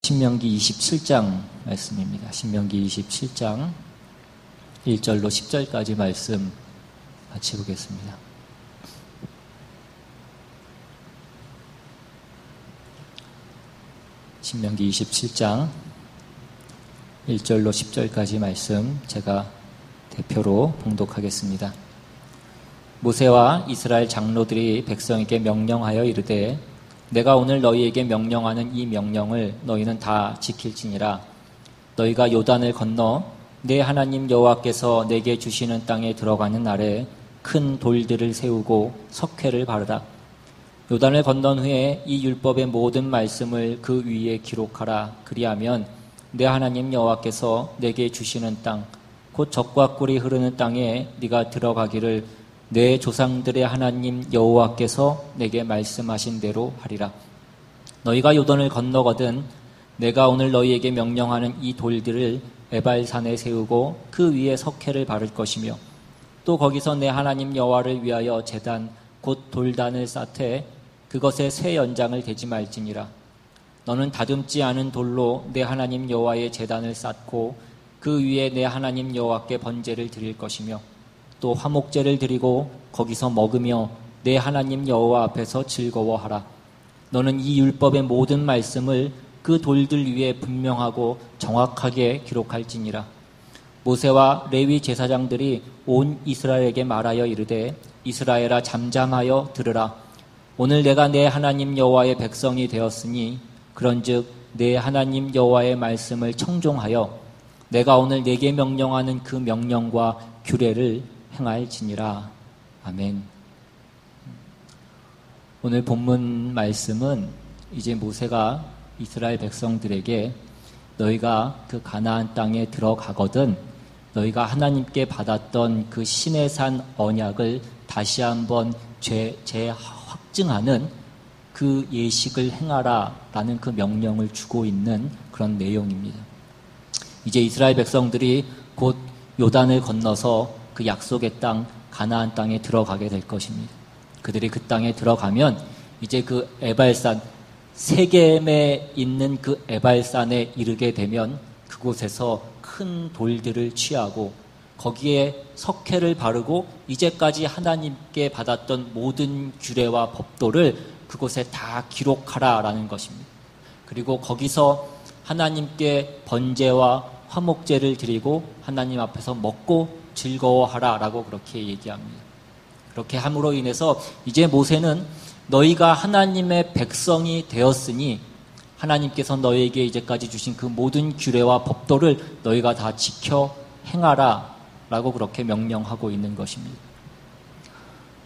신명기 27장 말씀입니다. 신명기 27장 1절로 10절까지 말씀 같이 보겠습니다. 신명기 27장 1절로 10절까지 말씀 제가 대표로 봉독하겠습니다. 모세와 이스라엘 장로들이 백성에게 명령하여 이르되 내가 오늘 너희에게 명령하는 이 명령을 너희는 다 지킬지니라. 너희가 요단을 건너 내 하나님 여호와께서 내게 주시는 땅에 들어가는 날에 큰 돌들을 세우고 석회를 바르라. 요단을 건넌 후에 이 율법의 모든 말씀을 그 위에 기록하라. 그리하면 내 하나님 여호와께서 내게 주시는 땅 곧 젖과 꿀이 흐르는 땅에 네가 들어가기를 내 조상들의 하나님 여호와께서 내게 말씀하신 대로 하리라. 너희가 요단을 건너거든 내가 오늘 너희에게 명령하는 이 돌들을 에발산에 세우고 그 위에 석회를 바를 것이며 또 거기서 내 하나님 여호와를 위하여 제단 곧 돌단을 쌓되 그것에 새 연장을 대지 말지니라. 너는 다듬지 않은 돌로 내 하나님 여호와의 제단을 쌓고 그 위에 내 하나님 여호와께 번제를 드릴 것이며 또 화목제를 드리고 거기서 먹으며 내 하나님 여호와 앞에서 즐거워하라. 너는 이 율법의 모든 말씀을 그 돌들 위에 분명하고 정확하게 기록할지니라. 모세와 레위 제사장들이 온 이스라엘에게 말하여 이르되 이스라엘아 잠잠하여 들으라. 오늘 내가 내 하나님 여호와의 백성이 되었으니 그런즉 내 하나님 여호와의 말씀을 청종하여 내가 오늘 내게 명령하는 그 명령과 규례를 행할지니라. 아멘. 오늘 본문 말씀은 이제 모세가 이스라엘 백성들에게 너희가 그 가나안 땅에 들어가거든 너희가 하나님께 받았던 그 시내산 언약을 다시 한번 재확증하는 그 예식을 행하라 라는 그 명령을 주고 있는 그런 내용입니다. 이제 이스라엘 백성들이 곧 요단을 건너서 그 약속의 땅 가나안 땅에 들어가게 될 것입니다. 그들이 그 땅에 들어가면 이제 그 에발산 세겜에 있는 그 에발산에 이르게 되면 그곳에서 큰 돌들을 취하고 거기에 석회를 바르고 이제까지 하나님께 받았던 모든 규례와 법도를 그곳에 다 기록하라라는 것입니다. 그리고 거기서 하나님께 번제와 화목제를 드리고 하나님 앞에서 먹고 즐거워하라라고 그렇게 얘기합니다. 그렇게 함으로 인해서 이제 모세는 너희가 하나님의 백성이 되었으니 하나님께서 너희에게 이제까지 주신 그 모든 규례와 법도를 너희가 다 지켜 행하라라고 그렇게 명령하고 있는 것입니다.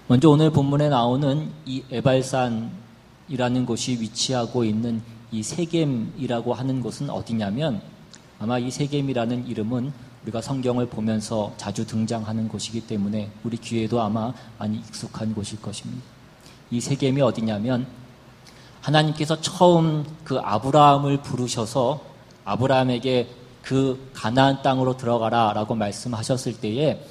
먼저 오늘 본문에 나오는 이 에발산이라는 곳이 위치하고 있는 이 세겜이라고 하는 곳은 어디냐면 아마 이 세겜이라는 이름은 우리가 성경을 보면서 자주 등장하는 곳이기 때문에 우리 귀에도 아마 많이 익숙한 곳일 것입니다. 이 세겜이 어디냐면 하나님께서 처음 그 아브라함을 부르셔서 아브라함에게 그 가나안 땅으로 들어가라라고 말씀하셨을 때에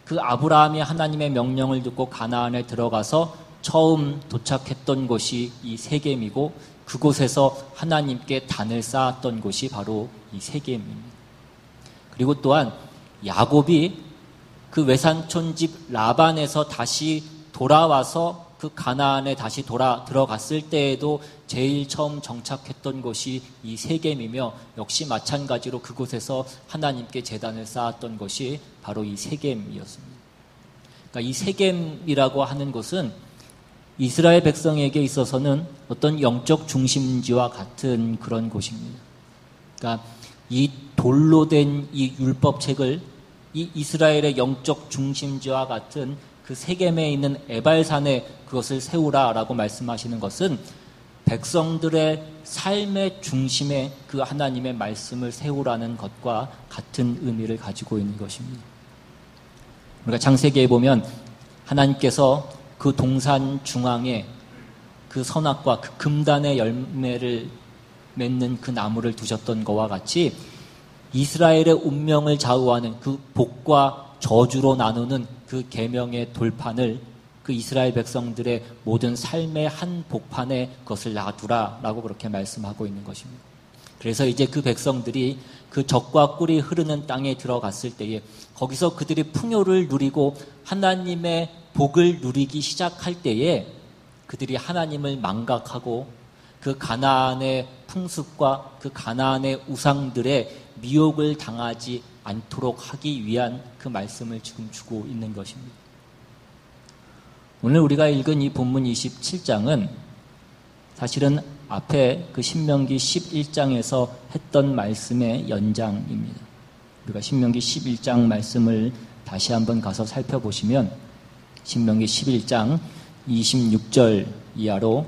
그 아브라함이 하나님의 명령을 듣고 가나안에 들어가서 처음 도착했던 곳이 이 세겜이고 그곳에서 하나님께 단을 쌓았던 곳이 바로 이 세겜입니다. 그리고 또한 야곱이 그 외삼촌 집 라반에서 다시 돌아와서 그 가나안에 다시 들어갔을 때에도 제일 처음 정착했던 곳이 이 세겜이며 역시 마찬가지로 그곳에서 하나님께 제단을 쌓았던 것이 바로 이 세겜이었습니다. 그러니까 이 세겜이라고 하는 곳은 이스라엘 백성에게 있어서는 어떤 영적 중심지와 같은 그런 곳입니다. 그러니까 이 돌로 된 이 율법책을 이 이스라엘의 영적 중심지와 같은 그 세겜에 있는 에발산에 그것을 세우라라고 말씀하시는 것은 백성들의 삶의 중심에 그 하나님의 말씀을 세우라는 것과 같은 의미를 가지고 있는 것입니다. 우리가 창세기에 보면 하나님께서 그 동산 중앙에 그 선악과 그 금단의 열매를 맺는 그 나무를 두셨던 것과 같이 이스라엘의 운명을 좌우하는 그 복과 저주로 나누는 그 계명의 돌판을 그 이스라엘 백성들의 모든 삶의 한 복판에 그것을 놔두라라고 그렇게 말씀하고 있는 것입니다. 그래서 이제 그 백성들이 그 젖과 꿀이 흐르는 땅에 들어갔을 때에 거기서 그들이 풍요를 누리고 하나님의 복을 누리기 시작할 때에 그들이 하나님을 망각하고 그 가나안의 풍습과 그 가나안의 우상들의 미혹을 당하지 않도록 하기 위한 그 말씀을 지금 주고 있는 것입니다. 오늘 우리가 읽은 이 본문 27장은 사실은 앞에 그 신명기 11장에서 했던 말씀의 연장입니다. 우리가 신명기 11장 말씀을 다시 한번 가서 살펴보시면 신명기 11장 26절 이하로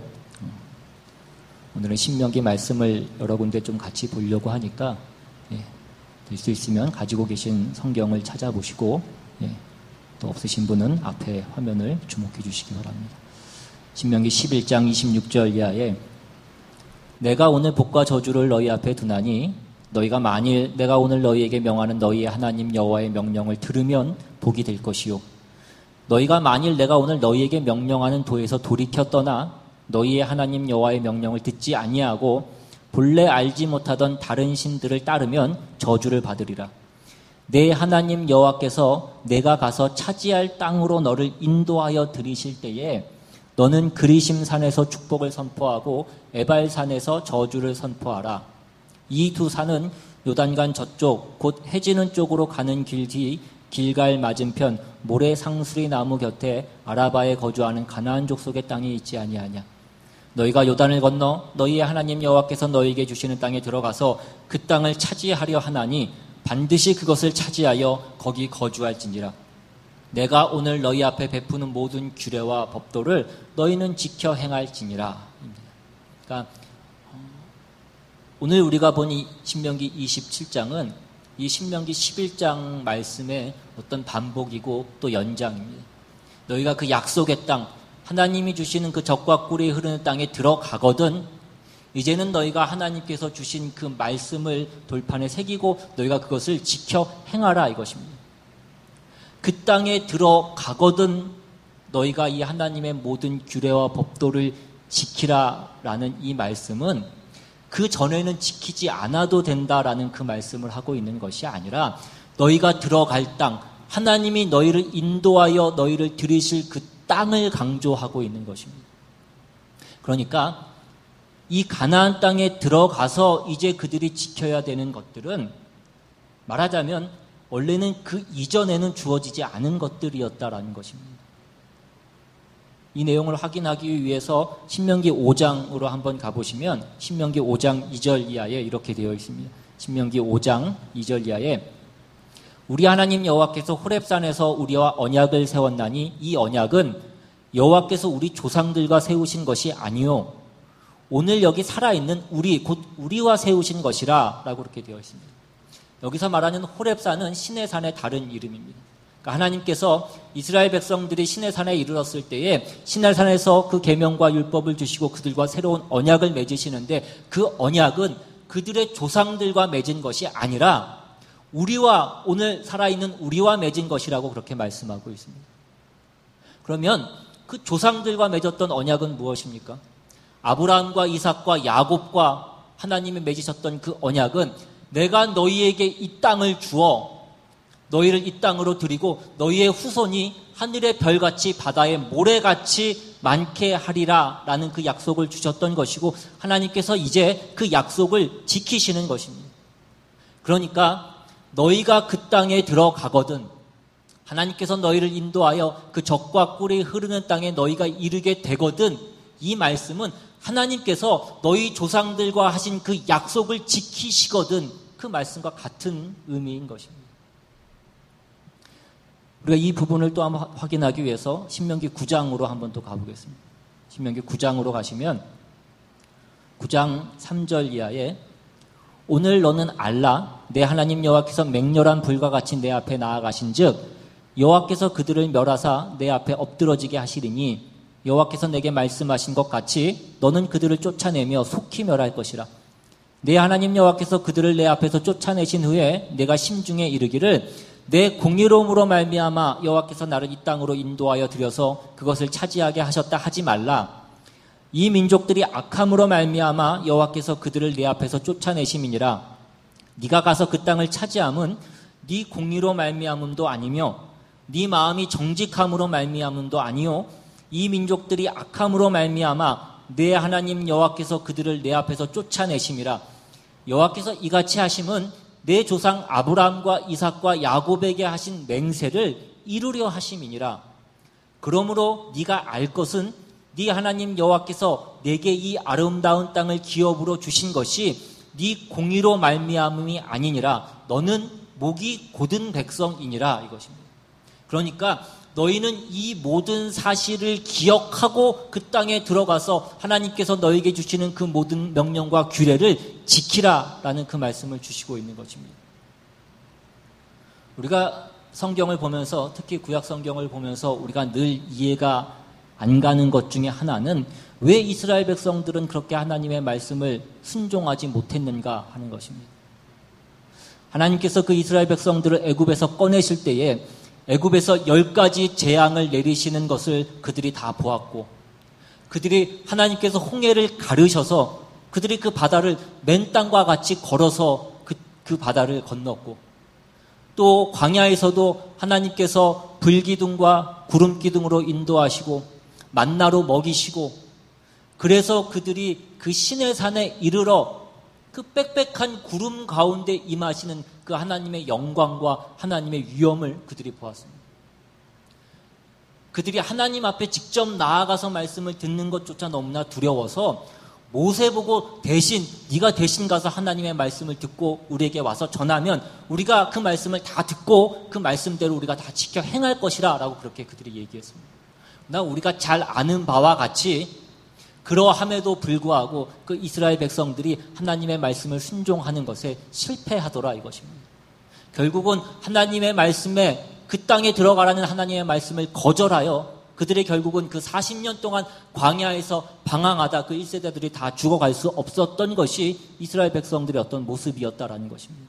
오늘은 신명기 말씀을 여러 군데 좀 같이 보려고 하니까 될 수 있으면 가지고 계신 성경을 찾아보시고 또 없으신 분은 앞에 화면을 주목해 주시기 바랍니다. 신명기 11장 26절 이하에 내가 오늘 복과 저주를 너희 앞에 두나니 너희가 만일 내가 오늘 너희에게 명하는 너희의 하나님 여호와의 명령을 들으면 복이 될 것이요 너희가 만일 내가 오늘 너희에게 명령하는 도에서 돌이켜 떠나 너희의 하나님 여호와의 명령을 듣지 아니하고 본래 알지 못하던 다른 신들을 따르면 저주를 받으리라. 내 하나님 여호와께서 내가 가서 차지할 땅으로 너를 인도하여 들이실 때에 너는 그리심 산에서 축복을 선포하고 에발산에서 저주를 선포하라. 이 두 산은 요단강 저쪽 곧 해지는 쪽으로 가는 길 뒤 길갈 맞은편 모래 상수리 나무 곁에 아라바에 거주하는 가나안 족속의 땅이 있지 아니하냐. 너희가 요단을 건너 너희의 하나님 여호와께서 너희에게 주시는 땅에 들어가서 그 땅을 차지하려 하나니 반드시 그것을 차지하여 거기 거주할지니라. 내가 오늘 너희 앞에 베푸는 모든 규례와 법도를 너희는 지켜 행할지니라. 그러니까 오늘 우리가 본 이 신명기 27장은 이 신명기 11장 말씀의 어떤 반복이고 또 연장입니다. 너희가 그 약속의 땅, 하나님이 주시는 그 젖과 꿀이 흐르는 땅에 들어가거든 이제는 너희가 하나님께서 주신 그 말씀을 돌판에 새기고 너희가 그것을 지켜 행하라 이것입니다. 그 땅에 들어가거든 너희가 이 하나님의 모든 규례와 법도를 지키라라는 이 말씀은 그 전에는 지키지 않아도 된다라는 그 말씀을 하고 있는 것이 아니라 너희가 들어갈 땅, 하나님이 너희를 인도하여 너희를 들이실 그 땅을 강조하고 있는 것입니다. 그러니까 이 가나안 땅에 들어가서 이제 그들이 지켜야 되는 것들은 말하자면 원래는 그 이전에는 주어지지 않은 것들이었다라는 것입니다. 이 내용을 확인하기 위해서 신명기 5장으로 한번 가보시면 신명기 5장 2절 이하에 이렇게 되어 있습니다. 신명기 5장 2절 이하에 우리 하나님 여호와께서 호렙산에서 우리와 언약을 세웠나니 이 언약은 여호와께서 우리 조상들과 세우신 것이 아니요 오늘 여기 살아있는 우리 곧 우리와 세우신 것이라 라고 그렇게 되어 있습니다. 여기서 말하는 호렙산은 시내산의 다른 이름입니다. 그러니까 하나님께서 이스라엘 백성들이 시내산에 이르렀을 때에 시내산에서 그 계명과 율법을 주시고 그들과 새로운 언약을 맺으시는데 그 언약은 그들의 조상들과 맺은 것이 아니라 우리와 오늘 살아있는 우리와 맺은 것이라고 그렇게 말씀하고 있습니다. 그러면 그 조상들과 맺었던 언약은 무엇입니까? 아브라함과 이삭과 야곱과 하나님이 맺으셨던 그 언약은 내가 너희에게 이 땅을 주어 너희를 이 땅으로 드리고 너희의 후손이 하늘의 별같이 바다의 모래같이 많게 하리라 라는 그 약속을 주셨던 것이고 하나님께서 이제 그 약속을 지키시는 것입니다. 그러니까 너희가 그 땅에 들어가거든 하나님께서 너희를 인도하여 그 젖과 꿀이 흐르는 땅에 너희가 이르게 되거든 이 말씀은 하나님께서 너희 조상들과 하신 그 약속을 지키시거든 그 말씀과 같은 의미인 것입니다. 우리가 이 부분을 또 한번 확인하기 위해서 신명기 9장으로 한번 또 가보겠습니다. 신명기 9장으로 가시면 9장 3절 이하에 오늘 너는 알라 내 하나님 여호와께서 맹렬한 불과 같이 내 앞에 나아가신즉 여호와께서 그들을 멸하사 내 앞에 엎드러지게 하시리니 여호와께서 내게 말씀하신 것 같이 너는 그들을 쫓아내며 속히 멸할 것이라. 내 하나님 여호와께서 그들을 내 앞에서 쫓아내신 후에 내가 심중에 이르기를 내 공의로움으로 말미암아 여호와께서 나를 이 땅으로 인도하여 들여서 그것을 차지하게 하셨다 하지 말라. 이 민족들이 악함으로 말미암아 여호와께서 그들을 내 앞에서 쫓아내심이니라. 네가 가서 그 땅을 차지함은 네 공의로 말미암음도 아니며 네 마음이 정직함으로 말미암음도 아니요 이 민족들이 악함으로 말미암아 내 하나님 여호와께서 그들을 내 앞에서 쫓아내심이라. 여호와께서 이같이 하심은 내 조상 아브라함과 이삭과 야곱에게 하신 맹세를 이루려 하심이니라. 그러므로 네가 알 것은 네 하나님 여호와께서 내게 이 아름다운 땅을 기업으로 주신 것이 네 공의로 말미암음이 아니니라. 너는 목이 곧은 백성이니라 이것입니다. 그러니까 너희는 이 모든 사실을 기억하고 그 땅에 들어가서 하나님께서 너에게 주시는 그 모든 명령과 규례를 지키라라는 그 말씀을 주시고 있는 것입니다. 우리가 성경을 보면서, 특히 구약 성경을 보면서 우리가 늘 이해가 안 가는 것 중에 하나는 왜 이스라엘 백성들은 그렇게 하나님의 말씀을 순종하지 못했는가 하는 것입니다. 하나님께서 그 이스라엘 백성들을 애굽에서 꺼내실 때에 애굽에서 10가지 재앙을 내리시는 것을 그들이 다 보았고, 그들이 하나님께서 홍해를 가르셔서 그들이 그 바다를 맨 땅과 같이 걸어서 그 바다를 건넜고, 또 광야에서도 하나님께서 불기둥과 구름기둥으로 인도하시고 만나로 먹이시고, 그래서 그들이 그 시내산에 이르러 그 빽빽한 구름 가운데 임하시는 그 하나님의 영광과 하나님의 위엄을 그들이 보았습니다. 그들이 하나님 앞에 직접 나아가서 말씀을 듣는 것조차 너무나 두려워서 모세 보고 대신 네가 대신 가서 하나님의 말씀을 듣고 우리에게 와서 전하면 우리가 그 말씀을 다 듣고 그 말씀대로 우리가 다 지켜 행할 것이라 라고 그렇게 그들이 얘기했습니다. 그러나 우리가 잘 아는 바와 같이 그러함에도 불구하고 그 이스라엘 백성들이 하나님의 말씀을 순종하는 것에 실패하더라 이것입니다. 결국은 하나님의 말씀에, 그 땅에 들어가라는 하나님의 말씀을 거절하여 그들이 결국은 그 40년 동안 광야에서 방황하다 그 1세대들이 다 죽어갈 수 없었던 것이 이스라엘 백성들의 어떤 모습이었다라는 것입니다.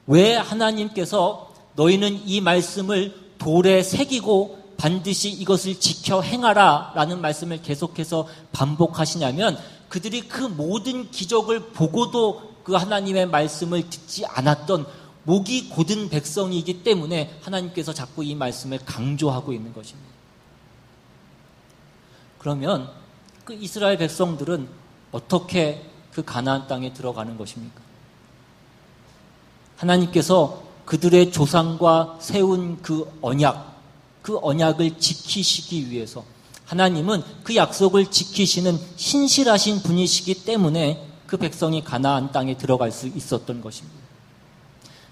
왜 하나님께서 너희는 이 말씀을 돌에 새기고 반드시 이것을 지켜 행하라 라는 말씀을 계속해서 반복하시냐면, 그들이 그 모든 기적을 보고도 그 하나님의 말씀을 듣지 않았던 목이 곧은 백성이기 때문에 하나님께서 자꾸 이 말씀을 강조하고 있는 것입니다. 그러면 그 이스라엘 백성들은 어떻게 그 가나안 땅에 들어가는 것입니까? 하나님께서 그들의 조상과 세운 그 언약을 지키시기 위해서, 하나님은 그 약속을 지키시는 신실하신 분이시기 때문에 그 백성이 가나안 땅에 들어갈 수 있었던 것입니다.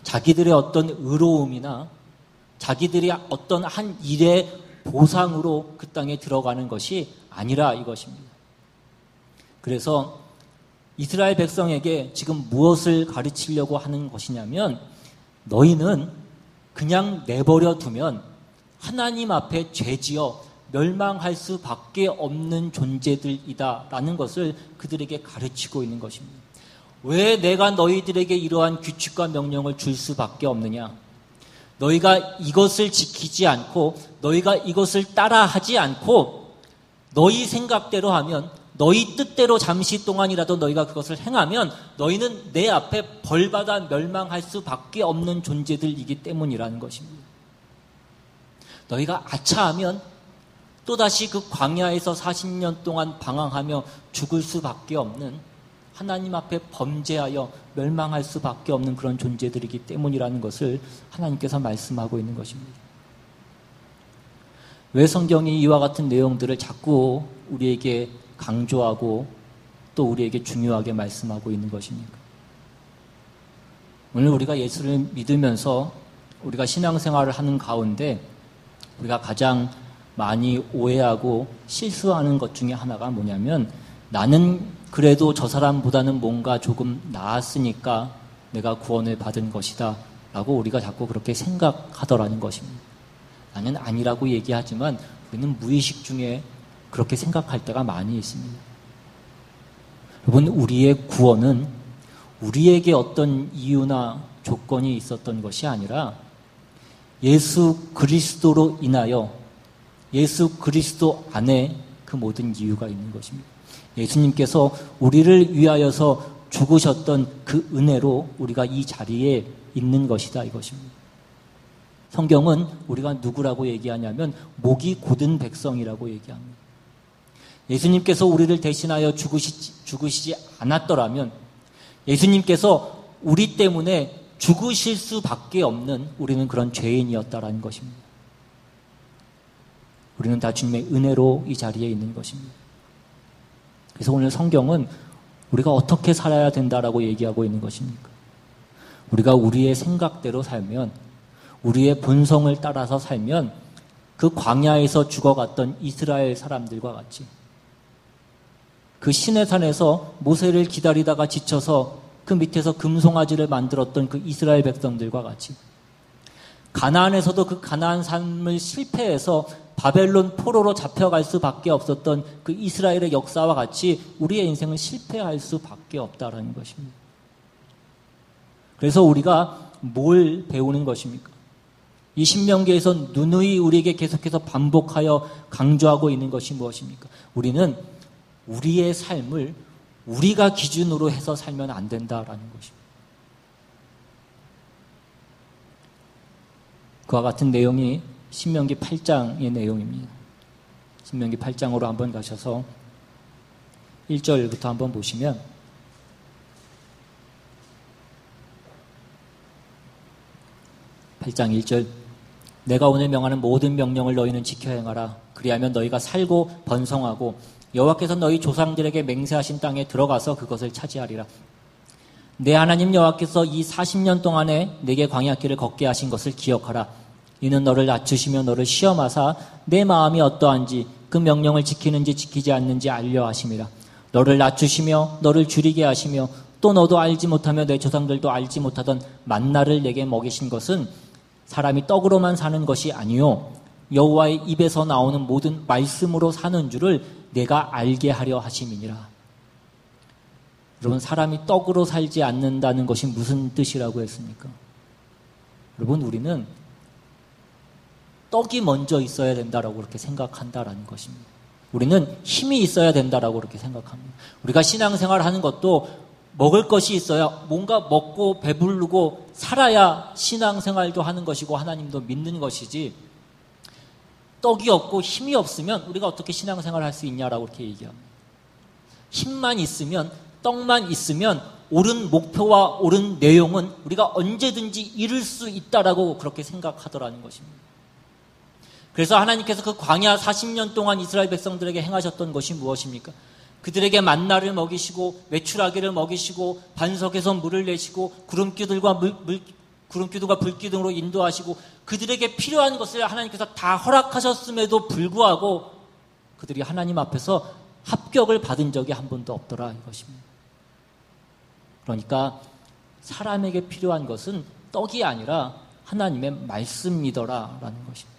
자기들의 어떤 의로움이나 자기들이 어떤 한 일의 보상으로 그 땅에 들어가는 것이 아니라 이것입니다. 그래서 이스라엘 백성에게 지금 무엇을 가르치려고 하는 것이냐면, 너희는 그냥 내버려 두면 하나님 앞에 죄지어 멸망할 수밖에 없는 존재들이다 라는 것을 그들에게 가르치고 있는 것입니다. 왜 내가 너희들에게 이러한 규칙과 명령을 줄 수밖에 없느냐? 너희가 이것을 지키지 않고 너희가 이것을 따라하지 않고 너희 생각대로 하면, 너희 뜻대로 잠시 동안이라도 너희가 그것을 행하면 너희는 내 앞에 벌받아 멸망할 수밖에 없는 존재들이기 때문이라는 것입니다. 너희가 아차하면 또다시 그 광야에서 40년 동안 방황하며 죽을 수밖에 없는, 하나님 앞에 범죄하여 멸망할 수밖에 없는 그런 존재들이기 때문이라는 것을 하나님께서 말씀하고 있는 것입니다. 왜 성경이 이와 같은 내용들을 자꾸 우리에게 강조하고 또 우리에게 중요하게 말씀하고 있는 것입니까? 오늘 우리가 예수를 믿으면서 우리가 신앙생활을 하는 가운데 우리가 가장 많이 오해하고 실수하는 것 중에 하나가 뭐냐면, 나는 그래도 저 사람보다는 뭔가 조금 나았으니까 내가 구원을 받은 것이다 라고 우리가 자꾸 그렇게 생각하더라는 것입니다. 나는 아니라고 얘기하지만 우리는 무의식 중에 그렇게 생각할 때가 많이 있습니다. 여러분, 우리의 구원은 우리에게 어떤 이유나 조건이 있었던 것이 아니라 예수 그리스도로 인하여 예수 그리스도 안에 그 그 모든 이유가 있는 것입니다. 예수님께서 우리를 위하여서 죽으셨던 그 은혜로 우리가 이 자리에 있는 것이다 이것입니다. 성경은 우리가 누구라고 얘기하냐면 목이 곧은 백성이라고 얘기합니다. 예수님께서 우리를 대신하여 죽으시지 않았더라면 예수님께서 우리 때문에 죽으실 수밖에 없는 우리는 그런 죄인이었다라는 것입니다. 우리는 다 주님의 은혜로 이 자리에 있는 것입니다. 그래서 오늘 성경은 우리가 어떻게 살아야 된다라고 얘기하고 있는 것입니까? 우리가 우리의 생각대로 살면, 우리의 본성을 따라서 살면 그 광야에서 죽어갔던 이스라엘 사람들과 같이, 그 시내산에서 모세를 기다리다가 지쳐서 그 밑에서 금송아지를 만들었던 그 이스라엘 백성들과 같이, 가나안에서도 그 가나안 삶을 실패해서 바벨론 포로로 잡혀갈 수밖에 없었던 그 이스라엘의 역사와 같이 우리의 인생은 실패할 수밖에 없다라는 것입니다. 그래서 우리가 뭘 배우는 것입니까? 이 신명기에서 누누이 우리에게 계속해서 반복하여 강조하고 있는 것이 무엇입니까? 우리는 우리의 삶을 우리가 기준으로 해서 살면 안 된다라는 것입니다. 그와 같은 내용이 신명기 8장의 내용입니다. 신명기 8장으로 한번 가셔서 1절부터 한번 보시면, (8장 1절) 내가 오늘 명하는 모든 명령을 너희는 지켜 행하라. 그리하면 너희가 살고 번성하고 여호와께서 너희 조상들에게 맹세하신 땅에 들어가서 그것을 차지하리라. 내 하나님 여호와께서 이 40년 동안에 내게 광야길을 걷게 하신 것을 기억하라. 이는 너를 낮추시며 너를 시험하사 내 마음이 어떠한지 그 명령을 지키는지 지키지 않는지 알려 하심이라. 너를 낮추시며 너를 줄이게 하시며 또 너도 알지 못하며 내 조상들도 알지 못하던 만나를 내게 먹이신 것은 사람이 떡으로만 사는 것이 아니요 여호와의 입에서 나오는 모든 말씀으로 사는 줄을 내가 알게 하려 하심이니라. 여러분, 사람이 떡으로 살지 않는다는 것이 무슨 뜻이라고 했습니까? 여러분, 우리는 떡이 먼저 있어야 된다라고 그렇게 생각한다라는 것입니다. 우리는 힘이 있어야 된다라고 그렇게 생각합니다. 우리가 신앙생활을 하는 것도 먹을 것이 있어야, 뭔가 먹고 배부르고 살아야 신앙생활도 하는 것이고 하나님도 믿는 것이지, 떡이 없고 힘이 없으면 우리가 어떻게 신앙생활을 할 수 있냐라고 그렇게 얘기합니다. 힘만 있으면, 떡만 있으면 옳은 목표와 옳은 내용은 우리가 언제든지 이룰 수 있다라고 그렇게 생각하더라는 것입니다. 그래서 하나님께서 그 광야 40년 동안 이스라엘 백성들에게 행하셨던 것이 무엇입니까? 그들에게 만나를 먹이시고 메추라기를 먹이시고 반석에서 물을 내시고 구름기둥과 불기둥으로 인도하시고 그들에게 필요한 것을 하나님께서 다 허락하셨음에도 불구하고 그들이 하나님 앞에서 합격을 받은 적이 한 번도 없더라 이것입니다. 그러니까 사람에게 필요한 것은 떡이 아니라 하나님의 말씀이더라라는 것입니다.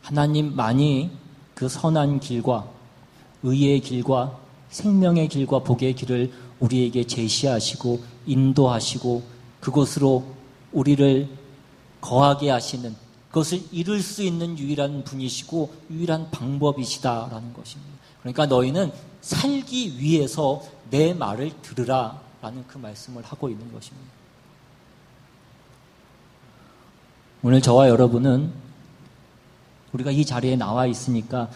하나님만이 그 선한 길과 의의 길과 생명의 길과 복의 길을 우리에게 제시하시고 인도하시고 그곳으로 우리를 거하게 하시는, 그것을 이룰 수 있는 유일한 분이시고 유일한 방법이시다라는 것입니다. 그러니까 너희는 살기 위해서 내 말을 들으라 라는 그 말씀을 하고 있는 것입니다. 오늘 저와 여러분은 우리가 이 자리에 나와 있으니까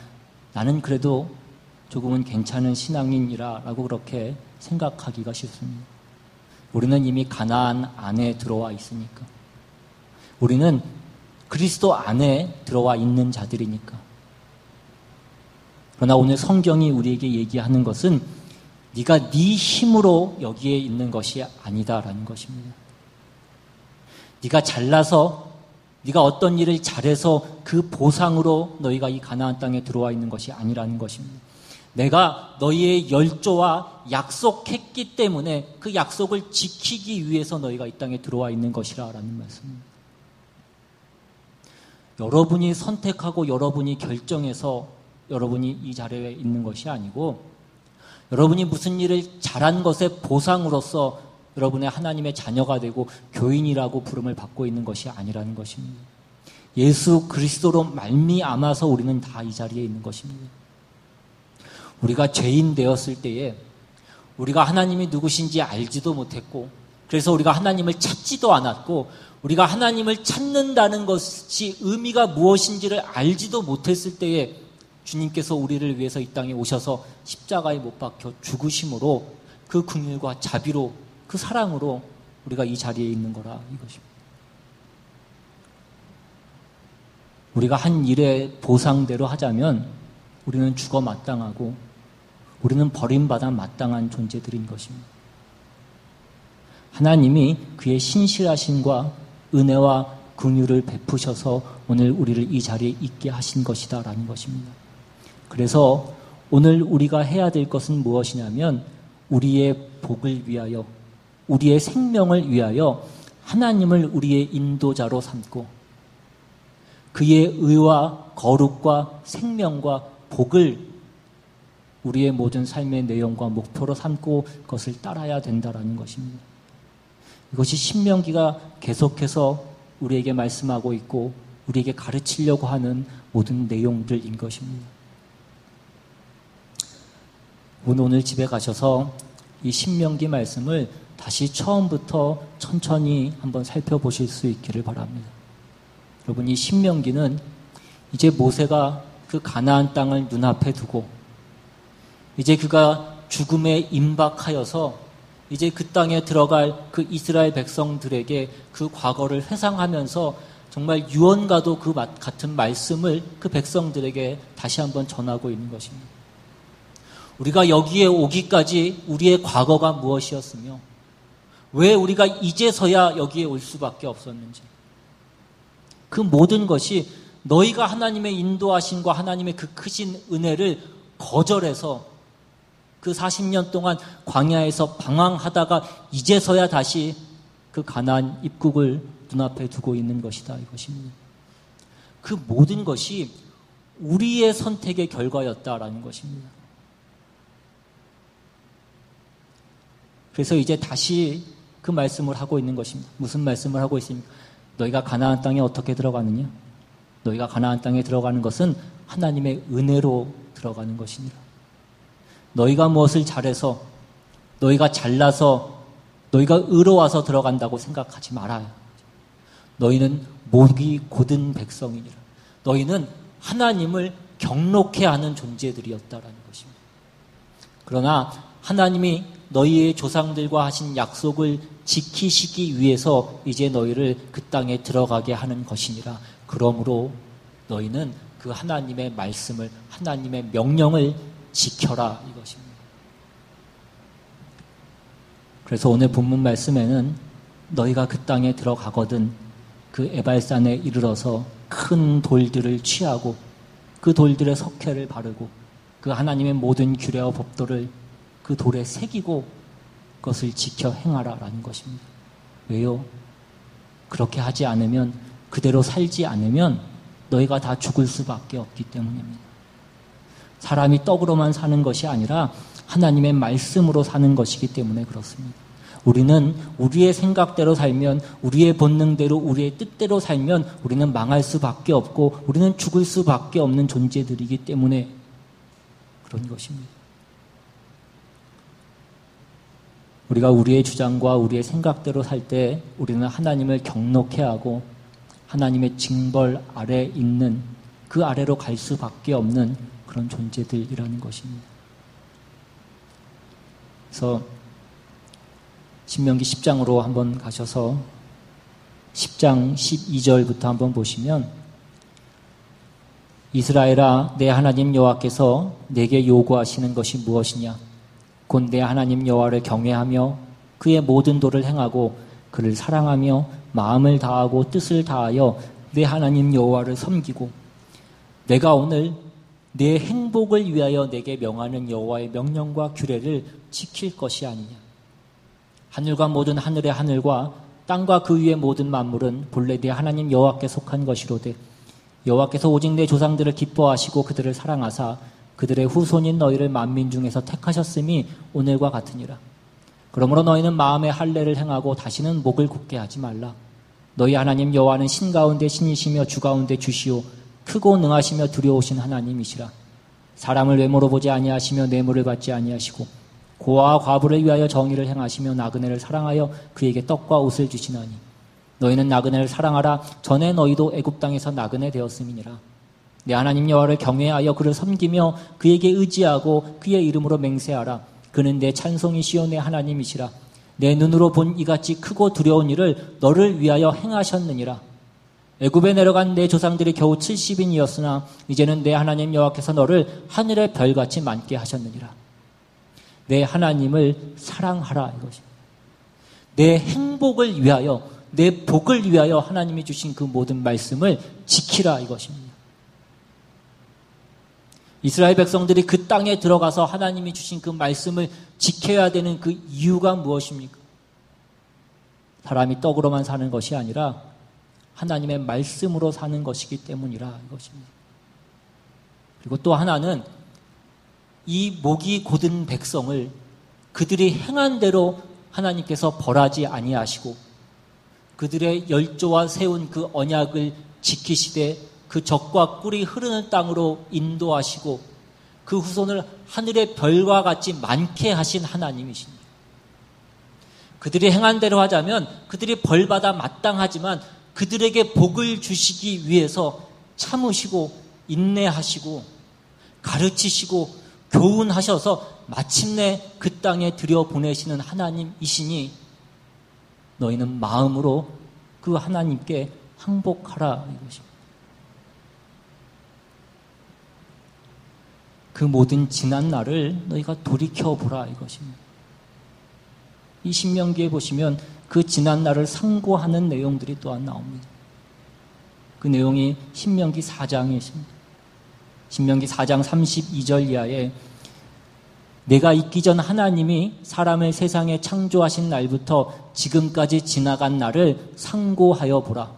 나는 그래도 조금은 괜찮은 신앙인이라고 그렇게 생각하기가 쉽습니다. 우리는 이미 가나안 안에 들어와 있으니까. 우리는 그리스도 안에 들어와 있는 자들이니까. 그러나 오늘 성경이 우리에게 얘기하는 것은 네가 네 힘으로 여기에 있는 것이 아니다라는 것입니다. 네가 잘나서, 네가 어떤 일을 잘해서 그 보상으로 너희가 이 가나안 땅에 들어와 있는 것이 아니라는 것입니다. 내가 너희의 열조와 약속했기 때문에 그 약속을 지키기 위해서 너희가 이 땅에 들어와 있는 것이라는 말씀입니다. 여러분이 선택하고 여러분이 결정해서 여러분이 이 자리에 있는 것이 아니고, 여러분이 무슨 일을 잘한 것의 보상으로서 여러분의 하나님의 자녀가 되고 교인이라고 부름을 받고 있는 것이 아니라는 것입니다. 예수 그리스도로 말미암아서 우리는 다 이 자리에 있는 것입니다. 우리가 죄인 되었을 때에 우리가 하나님이 누구신지 알지도 못했고, 그래서 우리가 하나님을 찾지도 않았고, 우리가 하나님을 찾는다는 것이 의미가 무엇인지를 알지도 못했을 때에 주님께서 우리를 위해서 이 땅에 오셔서 십자가에 못 박혀 죽으심으로 그 긍휼과 자비로 그 사랑으로 우리가 이 자리에 있는 거라 이것입니다. 우리가 한 일의 보상대로 하자면 우리는 죽어 마땅하고 우리는 버림받아 마땅한 존재들인 것입니다. 하나님이 그의 신실하심과 은혜와 긍휼을 베푸셔서 오늘 우리를 이 자리에 있게 하신 것이다라는 것입니다. 그래서 오늘 우리가 해야 될 것은 무엇이냐면 우리의 복을 위하여, 우리의 생명을 위하여 하나님을 우리의 인도자로 삼고 그의 의와 거룩과 생명과 복을 우리의 모든 삶의 내용과 목표로 삼고 그것을 따라야 된다라는 것입니다. 이것이 신명기가 계속해서 우리에게 말씀하고 있고 우리에게 가르치려고 하는 모든 내용들인 것입니다. 오늘 집에 가셔서 이 신명기 말씀을 다시 처음부터 천천히 한번 살펴보실 수 있기를 바랍니다. 여러분, 이 신명기는 이제 모세가 그 가나안 땅을 눈앞에 두고 이제 그가 죽음에 임박하여서 이제 그 땅에 들어갈 그 이스라엘 백성들에게 그 과거를 회상하면서 정말 유언과도 그 같은 말씀을 그 백성들에게 다시 한번 전하고 있는 것입니다. 우리가 여기에 오기까지 우리의 과거가 무엇이었으며 왜 우리가 이제서야 여기에 올 수밖에 없었는지, 그 모든 것이 너희가 하나님의 인도하심과 하나님의 그 크신 은혜를 거절해서 그 40년 동안 광야에서 방황하다가 이제서야 다시 그 가나안 입국을 눈앞에 두고 있는 것이다 이것입니다. 그 모든 것이 우리의 선택의 결과였다라는 것입니다. 그래서 이제 다시 그 말씀을 하고 있는 것입니다. 무슨 말씀을 하고 있습니까? 너희가 가나안 땅에 어떻게 들어가느냐? 너희가 가나안 땅에 들어가는 것은 하나님의 은혜로 들어가는 것이니라. 너희가 무엇을 잘해서, 너희가 잘나서, 너희가 의로워서 들어간다고 생각하지 말아요. 너희는 목이 곧은 백성이니라. 너희는 하나님을 경록해 하는 존재들이었다라는 것입니다. 그러나 하나님이 너희의 조상들과 하신 약속을 지키시기 위해서 이제 너희를 그 땅에 들어가게 하는 것이니라. 그러므로 너희는 그 하나님의 말씀을, 하나님의 명령을 지켜라 이것입니다. 그래서 오늘 본문 말씀에는 너희가 그 땅에 들어가거든 그 에발산에 이르러서 큰 돌들을 취하고 그 돌들의 석회를 바르고 그 하나님의 모든 규례와 법도를 그 돌에 새기고 그것을 지켜 행하라라는 것입니다. 왜요? 그렇게 하지 않으면, 그대로 살지 않으면 너희가 다 죽을 수밖에 없기 때문입니다. 사람이 떡으로만 사는 것이 아니라 하나님의 말씀으로 사는 것이기 때문에 그렇습니다. 우리는 우리의 생각대로 살면, 우리의 본능대로, 우리의 뜻대로 살면 우리는 망할 수밖에 없고 우리는 죽을 수밖에 없는 존재들이기 때문에 그런 것입니다. 우리가 우리의 주장과 우리의 생각대로 살 때 우리는 하나님을 경록해 하고 하나님의 징벌 아래 있는, 그 아래로 갈 수밖에 없는 그런 존재들이라는 것입니다. 그래서 신명기 10장으로 한번 가셔서 10장 12절부터 한번 보시면, 이스라엘아, 내 하나님 여호와께서 내게 요구하시는 것이 무엇이냐? 곧 내 하나님 여호와를 경외하며 그의 모든 도를 행하고 그를 사랑하며 마음을 다하고 뜻을 다하여 내 하나님 여호와를 섬기고 내가 오늘 내 행복을 위하여 내게 명하는 여호와의 명령과 규례를 지킬 것이 아니냐. 하늘과 모든 하늘의 하늘과 땅과 그 위의 모든 만물은 본래 내 하나님 여호와께 속한 것이로되 여호와께서 오직 내 조상들을 기뻐하시고 그들을 사랑하사 그들의 후손인 너희를 만민 중에서 택하셨음이 오늘과 같으니라. 그러므로 너희는 마음의 할례를 행하고 다시는 목을 굳게 하지 말라. 너희 하나님 여호와는 신 가운데 신이시며 주 가운데 주시오 크고 능하시며 두려우신 하나님이시라. 사람을 외모로 보지 아니하시며 뇌물을 받지 아니하시고 고아와 과부를 위하여 정의를 행하시며 나그네를 사랑하여 그에게 떡과 옷을 주시나니 너희는 나그네를 사랑하라. 전에 너희도 애굽 땅에서 나그네 되었음이니라. 내 하나님 여호와를 경외하여 그를 섬기며 그에게 의지하고 그의 이름으로 맹세하라. 그는 내 찬송이시요 내 하나님이시라. 내 눈으로 본 이같이 크고 두려운 일을 너를 위하여 행하셨느니라. 애굽에 내려간 내 조상들이 겨우 70인이었으나 이제는 내 하나님 여호와께서 너를 하늘의 별같이 많게 하셨느니라. 내 하나님을 사랑하라 이것입니다. 내 행복을 위하여 내 복을 위하여 하나님이 주신 그 모든 말씀을 지키라 이것입니다. 이스라엘 백성들이 그 땅에 들어가서 하나님이 주신 그 말씀을 지켜야 되는 그 이유가 무엇입니까? 사람이 떡으로만 사는 것이 아니라 하나님의 말씀으로 사는 것이기 때문이라 이것입니다. 그리고 또 하나는 이 목이 곧은 백성을 그들이 행한 대로 하나님께서 벌하지 아니하시고 그들의 열조와 세운 그 언약을 지키시되 그 적과 꿀이 흐르는 땅으로 인도하시고 그 후손을 하늘의 별과 같이 많게 하신 하나님이십니다. 그들이 행한 대로 하자면 그들이 벌받아 마땅하지만 그들에게 복을 주시기 위해서 참으시고 인내하시고 가르치시고 교훈하셔서 마침내 그 땅에 들여보내시는 하나님이시니 너희는 마음으로 그 하나님께 항복하라 이것입니다. 그 모든 지난 날을 너희가 돌이켜보라 이것입니다. 이 신명기에 보시면 그 지난 날을 상고하는 내용들이 또한 나옵니다. 그 내용이 신명기 4장에 있습니다. 신명기 4장 32절 이하에 내가 있기 전 하나님이 사람을 세상에 창조하신 날부터 지금까지 지나간 날을 상고하여 보라.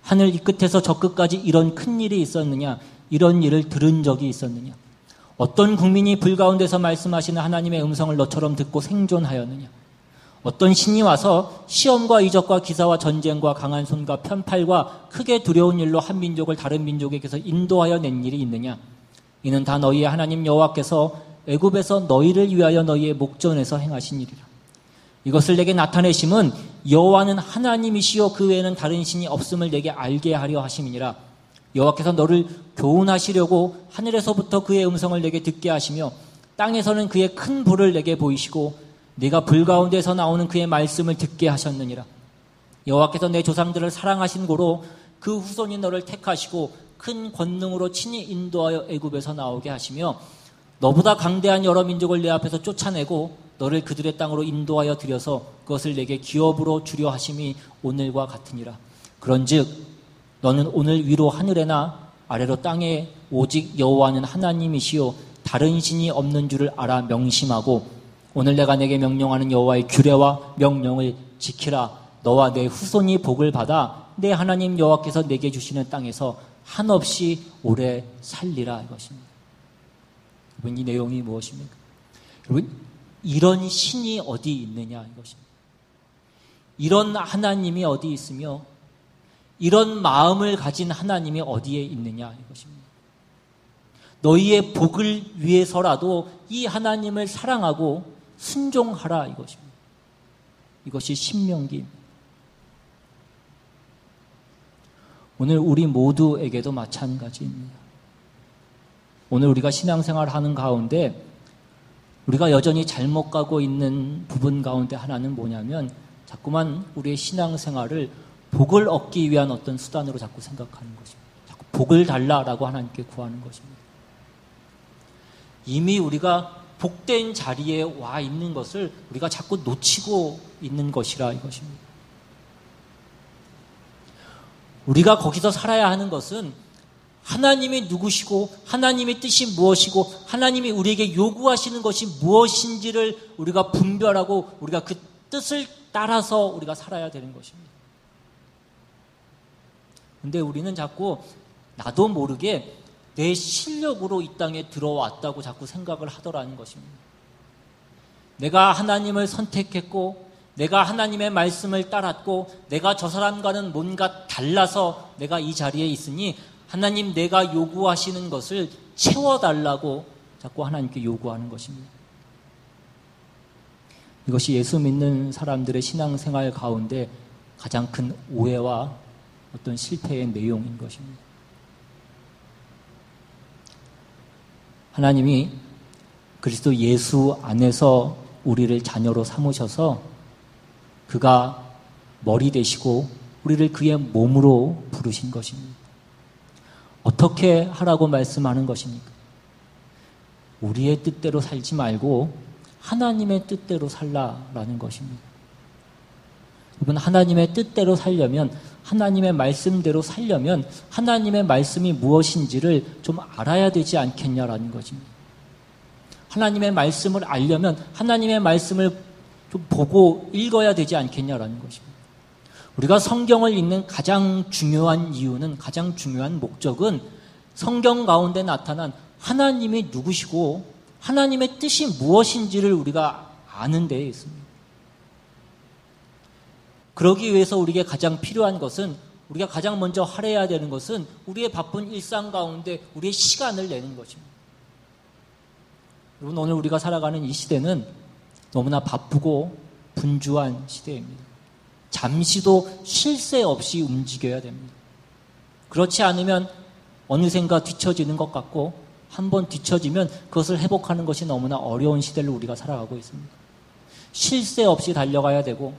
하늘 이 끝에서 저 끝까지 이런 큰 일이 있었느냐? 이런 일을 들은 적이 있었느냐? 어떤 국민이 불 가운데서 말씀하시는 하나님의 음성을 너처럼 듣고 생존하였느냐? 어떤 신이 와서 시험과 이적과 기사와 전쟁과 강한 손과 편팔과 크게 두려운 일로 한 민족을 다른 민족에게서 인도하여 낸 일이 있느냐? 이는 다 너희의 하나님 여호와께서 애굽에서 너희를 위하여 너희의 목전에서 행하신 일이라. 이것을 내게 나타내심은 여호와는 하나님이시요 그 외에는 다른 신이 없음을 내게 알게 하려 하심이니라. 여호와께서 너를 교훈하시려고 하늘에서부터 그의 음성을 내게 듣게 하시며 땅에서는 그의 큰 불을 내게 보이시고 네가 불 가운데서 나오는 그의 말씀을 듣게 하셨느니라. 여호와께서 내 조상들을 사랑하신 고로 그 후손이 너를 택하시고 큰 권능으로 친히 인도하여 애굽에서 나오게 하시며 너보다 강대한 여러 민족을 내 앞에서 쫓아내고 너를 그들의 땅으로 인도하여 들여서 그것을 내게 기업으로 주려 하심이 오늘과 같으니라. 그런즉 너는 오늘 위로 하늘에나 아래로 땅에 오직 여호와는 하나님이시요 다른 신이 없는 줄을 알아 명심하고 오늘 내가 내게 명령하는 여호와의 규례와 명령을 지키라. 너와 내 후손이 복을 받아 내 하나님 여호와께서 내게 주시는 땅에서 한없이 오래 살리라 이것입니다. 여러분 이 내용이 무엇입니까? 여러분 이런 신이 어디 있느냐 이것입니다. 이런 하나님이 어디 있으며 이런 마음을 가진 하나님이 어디에 있느냐 이것입니다. 너희의 복을 위해서라도 이 하나님을 사랑하고 순종하라 이것입니다. 이것이 신명기입니다. 오늘 우리 모두에게도 마찬가지입니다. 오늘 우리가 신앙생활을 하는 가운데 우리가 여전히 잘못 가고 있는 부분 가운데 하나는 뭐냐면 자꾸만 우리의 신앙생활을 복을 얻기 위한 어떤 수단으로 자꾸 생각하는 것입니다. 자꾸 복을 달라라고 하나님께 구하는 것입니다. 이미 우리가 복된 자리에 와 있는 것을 우리가 자꾸 놓치고 있는 것이라 이것입니다. 우리가 거기서 살아야 하는 것은 하나님이 누구시고 하나님의 뜻이 무엇이고 하나님이 우리에게 요구하시는 것이 무엇인지를 우리가 분별하고 우리가 그 뜻을 따라서 우리가 살아야 되는 것입니다. 근데 우리는 자꾸 나도 모르게 내 실력으로 이 땅에 들어왔다고 자꾸 생각을 하더라는 것입니다. 내가 하나님을 선택했고 내가 하나님의 말씀을 따랐고 내가 저 사람과는 뭔가 달라서 내가 이 자리에 있으니 하나님 내가 요구하시는 것을 채워달라고 자꾸 하나님께 요구하는 것입니다. 이것이 예수 믿는 사람들의 신앙생활 가운데 가장 큰 오해와 어떤 실패의 내용인 것입니다. 하나님이 그리스도 예수 안에서 우리를 자녀로 삼으셔서 그가 머리 되시고 우리를 그의 몸으로 부르신 것입니다. 어떻게 하라고 말씀하는 것입니까? 우리의 뜻대로 살지 말고 하나님의 뜻대로 살라라는 것입니다. 여러분, 하나님의 뜻대로 살려면, 하나님의 말씀대로 살려면 하나님의 말씀이 무엇인지를 좀 알아야 되지 않겠냐라는 것입니다. 하나님의 말씀을 알려면 하나님의 말씀을 좀 보고 읽어야 되지 않겠냐라는 것입니다. 우리가 성경을 읽는 가장 중요한 이유는, 가장 중요한 목적은 성경 가운데 나타난 하나님이 누구시고 하나님의 뜻이 무엇인지를 우리가 아는 데에 있습니다. 그러기 위해서 우리에게 가장 필요한 것은, 우리가 가장 먼저 할애해야 되는 것은 우리의 바쁜 일상 가운데 우리의 시간을 내는 것입니다. 여러분, 오늘 우리가 살아가는 이 시대는 너무나 바쁘고 분주한 시대입니다. 잠시도 쉴 새 없이 움직여야 됩니다. 그렇지 않으면 어느샌가 뒤처지는 것 같고, 한번 뒤처지면 그것을 회복하는 것이 너무나 어려운 시대를 우리가 살아가고 있습니다. 쉴 새 없이 달려가야 되고,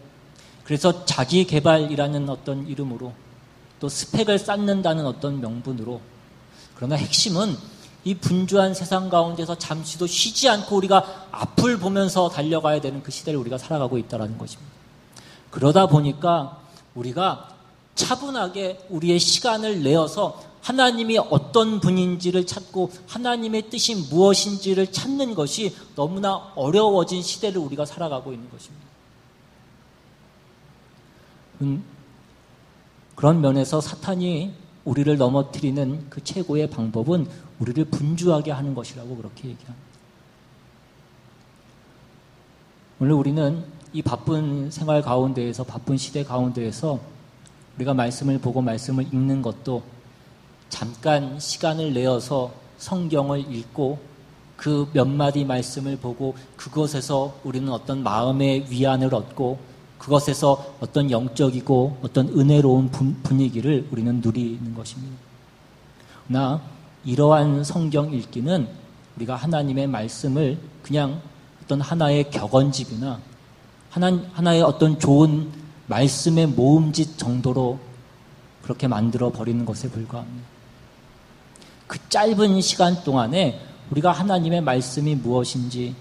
그래서 자기 개발이라는 어떤 이름으로, 또 스펙을 쌓는다는 어떤 명분으로, 그러나 핵심은 이 분주한 세상 가운데서 잠시도 쉬지 않고 우리가 앞을 보면서 달려가야 되는 그 시대를 우리가 살아가고 있다는 것입니다. 그러다 보니까 우리가 차분하게 우리의 시간을 내어서 하나님이 어떤 분인지를 찾고 하나님의 뜻이 무엇인지를 찾는 것이 너무나 어려워진 시대를 우리가 살아가고 있는 것입니다. 그런 면에서 사탄이 우리를 넘어뜨리는 그 최고의 방법은 우리를 분주하게 하는 것이라고 그렇게 얘기합니다. 오늘 우리는 이 바쁜 생활 가운데에서, 바쁜 시대 가운데에서 우리가 말씀을 보고 말씀을 읽는 것도 잠깐 시간을 내어서 성경을 읽고 그 몇 마디 말씀을 보고 그것에서 우리는 어떤 마음의 위안을 얻고 그것에서 어떤 영적이고 어떤 은혜로운 분위기를 우리는 누리는 것입니다. 그러나 이러한 성경 읽기는 우리가 하나님의 말씀을 그냥 어떤 하나의 격언집이나 하나의 어떤 좋은 말씀의 모음집 정도로 그렇게 만들어 버리는 것에 불과합니다. 그 짧은 시간 동안에 우리가 하나님의 말씀이 무엇인지,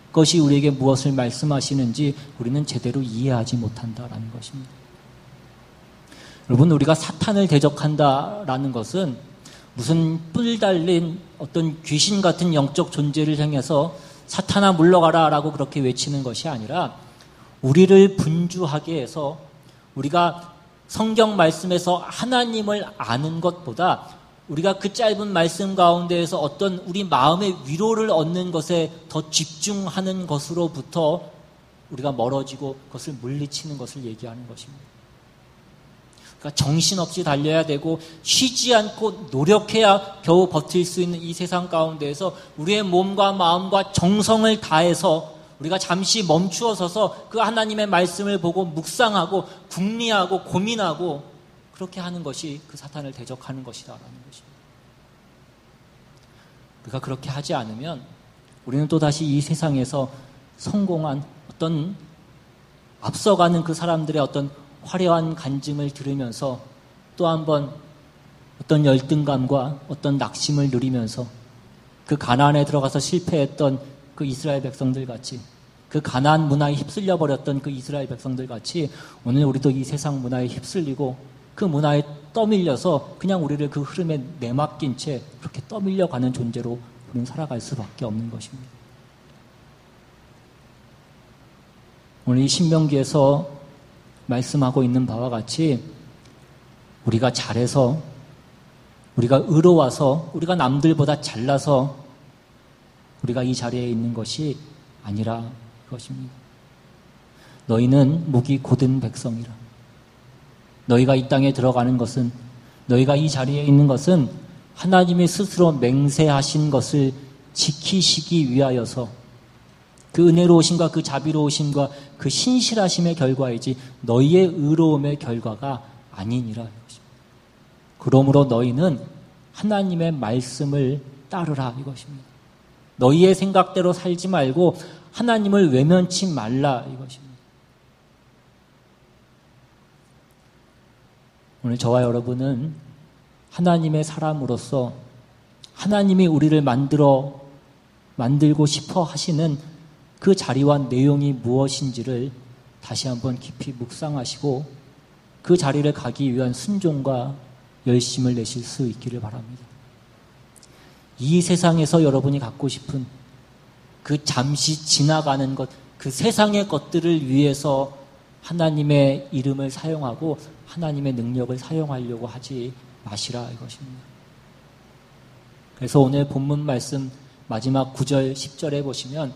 그것이 우리에게 무엇을 말씀하시는지 우리는 제대로 이해하지 못한다라는 것입니다. 여러분, 우리가 사탄을 대적한다라는 것은 무슨 뿔 달린 어떤 귀신 같은 영적 존재를 향해서 사탄아 물러가라 라고 그렇게 외치는 것이 아니라, 우리를 분주하게 해서 우리가 성경 말씀에서 하나님을 아는 것보다 우리가 그 짧은 말씀 가운데에서 어떤 우리 마음의 위로를 얻는 것에 더 집중하는 것으로부터 우리가 멀어지고 그것을 물리치는 것을 얘기하는 것입니다. 그러니까 정신없이 달려야 되고 쉬지 않고 노력해야 겨우 버틸 수 있는 이 세상 가운데에서 우리의 몸과 마음과 정성을 다해서 우리가 잠시 멈추어 서서 그 하나님의 말씀을 보고 묵상하고 궁리하고 고민하고 그렇게 하는 것이 그 사탄을 대적하는 것이다라는 것입니다. 우리가 그렇게 하지 않으면 우리는 또다시 이 세상에서 성공한 어떤 앞서가는 그 사람들의 어떤 화려한 간증을 들으면서 또 한번 어떤 열등감과 어떤 낙심을 누리면서 그 가나안에 들어가서 실패했던 그 이스라엘 백성들 같이, 그 가나안 문화에 휩쓸려 버렸던 그 이스라엘 백성들 같이 오늘 우리도 이 세상 문화에 휩쓸리고 그 문화에 떠밀려서 그냥 우리를 그 흐름에 내맡긴 채 그렇게 떠밀려가는 존재로 우리는 살아갈 수밖에 없는 것입니다. 오늘 이 신명기에서 말씀하고 있는 바와 같이 우리가 잘해서, 우리가 의로워서, 우리가 남들보다 잘나서 우리가 이 자리에 있는 것이 아니라 그것입니다. 너희는 목이 곧은 백성이라. 너희가 이 땅에 들어가는 것은, 너희가 이 자리에 있는 것은 하나님이 스스로 맹세하신 것을 지키시기 위하여서 그 은혜로우심과 그 자비로우심과 그 신실하심의 결과이지 너희의 의로움의 결과가 아니니라 이것입니다. 그러므로 너희는 하나님의 말씀을 따르라 이것입니다. 너희의 생각대로 살지 말고 하나님을 외면치 말라 이것입니다. 오늘 저와 여러분은 하나님의 사람으로서 하나님이 우리를 만들고 싶어 하시는 그 자리와 내용이 무엇인지를 다시 한번 깊이 묵상하시고 그 자리를 가기 위한 순종과 열심을 내실 수 있기를 바랍니다. 이 세상에서 여러분이 갖고 싶은 그 잠시 지나가는 것, 그 세상의 것들을 위해서 하나님의 이름을 사용하고 하나님의 능력을 사용하려고 하지 마시라 이것입니다. 그래서 오늘 본문 말씀 마지막 9절 10절에 보시면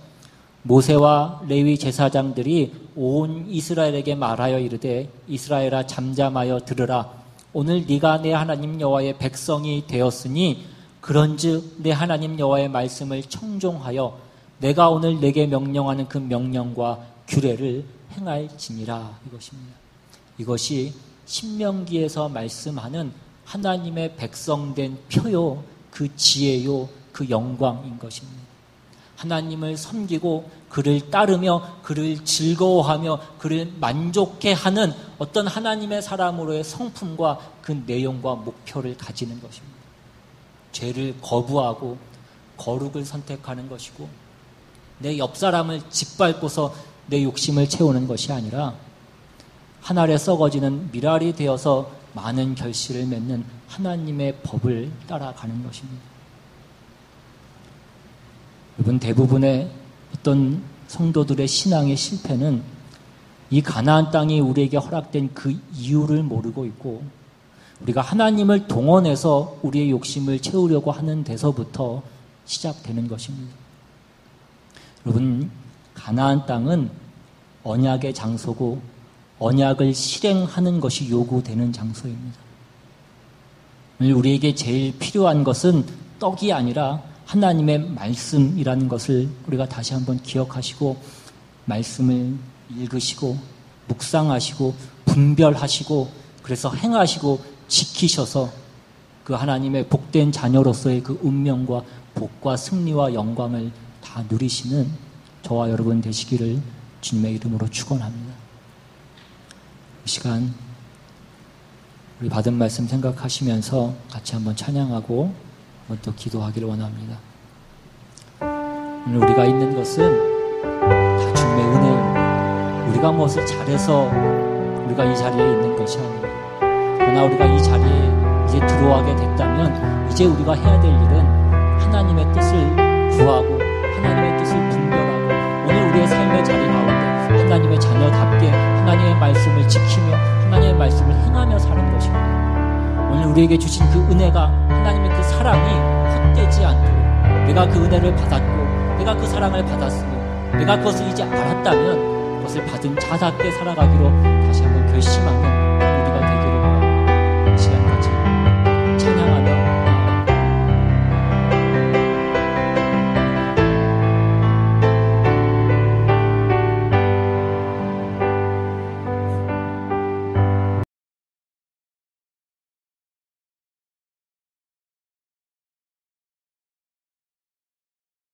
모세와 레위 제사장들이 온 이스라엘에게 말하여 이르되 이스라엘아 잠잠하여 들으라. 오늘 네가 내 하나님 여호와의 백성이 되었으니 그런즉 내 하나님 여호와의 말씀을 청종하여 내가 오늘 내게 명령하는 그 명령과 규례를 행할지니라 이것입니다. 이것이 신명기에서 말씀하는 하나님의 백성된 표요, 그 지혜요, 그 영광인 것입니다. 하나님을 섬기고 그를 따르며 그를 즐거워하며 그를 만족해 하는 어떤 하나님의 사람으로의 성품과 그 내용과 목표를 가지는 것입니다. 죄를 거부하고 거룩을 선택하는 것이고 내 옆 사람을 짓밟고서 내 욕심을 채우는 것이 아니라 한 알에 썩어지는 밀알이 되어서 많은 결실을 맺는 하나님의 법을 따라가는 것입니다. 여러분, 대부분의 어떤 성도들의 신앙의 실패는 이 가나안 땅이 우리에게 허락된 그 이유를 모르고 있고 우리가 하나님을 동원해서 우리의 욕심을 채우려고 하는 데서부터 시작되는 것입니다. 여러분, 가나안 땅은 언약의 장소고 언약을 실행하는 것이 요구되는 장소입니다. 오늘 우리에게 제일 필요한 것은 떡이 아니라 하나님의 말씀이라는 것을 우리가 다시 한번 기억하시고 말씀을 읽으시고 묵상하시고 분별하시고 그래서 행하시고 지키셔서 그 하나님의 복된 자녀로서의 그 운명과 복과 승리와 영광을 다 누리시는 저와 여러분 되시기를 주님의 이름으로 축원합니다. 이 시간 우리 받은 말씀 생각하시면서 같이 한번 찬양하고 한번 또 기도하기를 원합니다. 오늘 우리가 있는 것은 다 주님의 은혜입니다. 우리가 무엇을 잘해서 우리가 이 자리에 있는 것이 아닙니다. 그러나 우리가 이 자리에 이제 들어가게 됐다면 이제 우리가 해야 될 일은 하나님의 뜻을 구하고 하나님의 뜻을 분별하고 오늘 우리의 삶의 자리 가운데 하나님의 자녀답게 하나님의 말씀을 지키며 하나님의 말씀을 행하며 사는 것입니다. 오늘 우리에게 주신 그 은혜가 하나님의 그 사랑이 헛되지 않도록 내가 그 은혜를 받았고 내가 그 사랑을 받았으며 내가 그것을 이제 알았다면 그것을 받은 자답게 살아가기로 다시 한번 결심하는